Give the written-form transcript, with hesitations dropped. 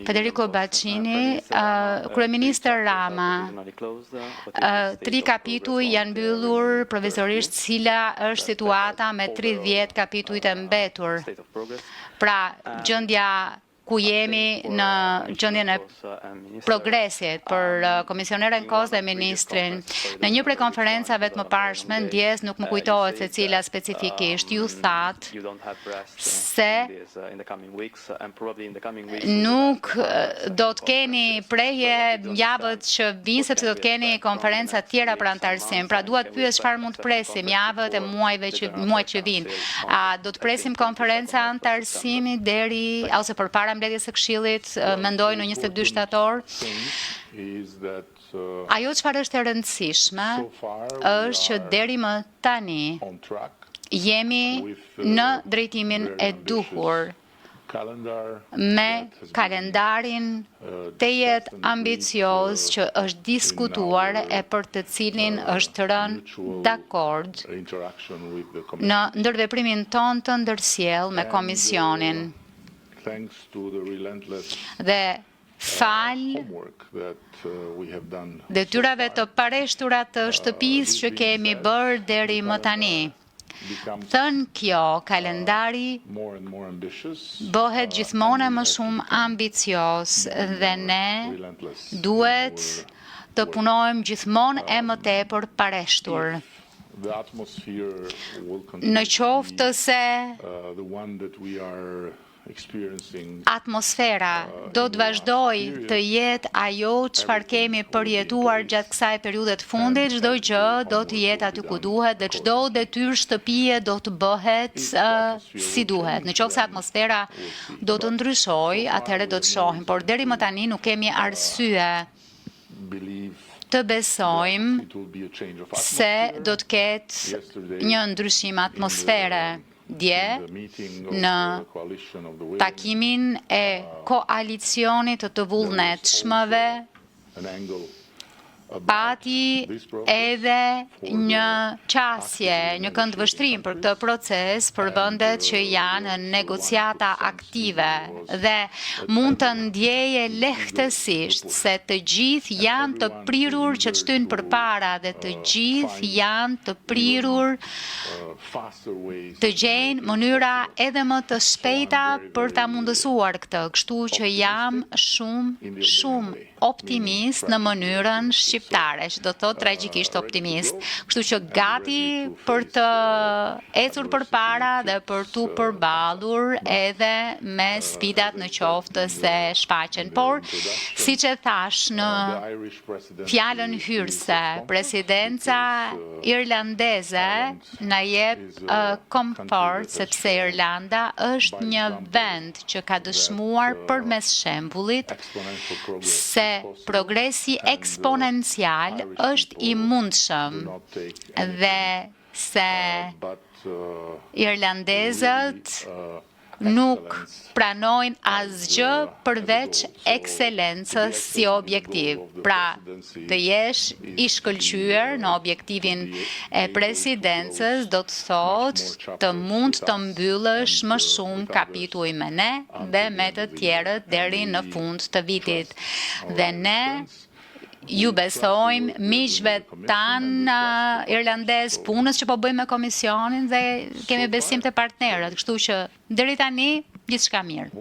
Federico Bacini, kryeministër Rama. 3 kapituj janë mbyllur provizorisht, cila është situata me 30 kapitujt e mbetur. Pra, gjendja ku jemi në gjendjen e progresit për komisioneren Kos dhe ministrin. Në një prej konferencave të mëparshme, ndjes nuk më kujtohet se cila specifikisht, ju thatë se nuk do të keni preje javët që vinë, sepse do të keni konferenca tjera për antarësim. Pra duat pyes çfarë mund të presim javët e muajt që vinë. A do të presim konferenca antarësimit deri ose përpara mbledhjes së Këshillit, mendoj në 22 shtator. Ajo çfarë është e rëndësishme është që deri më tani jemi në drejtimin e duhur, me kalendarin të jetë ambicioz që është diskutuar e për të cilin është rënë dakord në ndërveprimin ton të ndërsjell me Komisionin. Dhe fal detyrave të pareshtura të shtëpisë që kemi bërë deri më tani. Thënë kjo, kalendari bëhet gjithmonë më shumë ambicios dhe ne duhet të punojmë gjithmonë e më tepër pareshtur. Në qoftë se atmosfera do të vazhdoj të jetë ajo çfarë kemi përjetuar gjatë kësaj periudhe të fundit, çdo gjë do të jetë aty ku duhet dhe çdo detyrë shtëpie do të bëhet si duhet. Në qoftë se atmosfera do të ndryshojë, atëherë do të shohim, por deri më tani nuk kemi arsye të besojmë se do të ketë një ndryshim atmosfere. Dje, në takimin e koalicionit të vullnetshmëve, pati edhe një qasje, një këndvështrim për këtë proces për vendet që janë në negociata aktive dhe mund të ndjeje lehtësisht se të gjithë janë të prirur që të shtyjnë përpara dhe të gjithë janë të prirur të gjejnë mënyra edhe më të shpejta për ta mundësuar këtë, kështu që jam shumë optimist në mënyrën shqiptare, që do të thotë tragjikisht optimist. Kështu që gati për të ecur përpara dhe për tu përballur edhe me sfidat në qoftë se shfaqen. Por, siç e thash në fjalën hyrëse, presidenca irlandeze na jep komfort sepse Irlanda është një vend që ka dëshmuar përmes shembullit se progresi eksponencial është i mundshëm dhe se irlandezët nuk pranojnë asgjë përveç ekselencës si objektiv. Pra, të jesh i shkëlqyer në objektivin e presidencës do të thotë të mund të mbyllësh më shumë kapituj me ne dhe me të tjerët deri në fund të vitit. Dhe ne ju besojmë miqve tanë irlandez, punës që po bëjmë me Komisionin dhe kemi besim të partnerët, kështu që deri tani gjithçka mirë.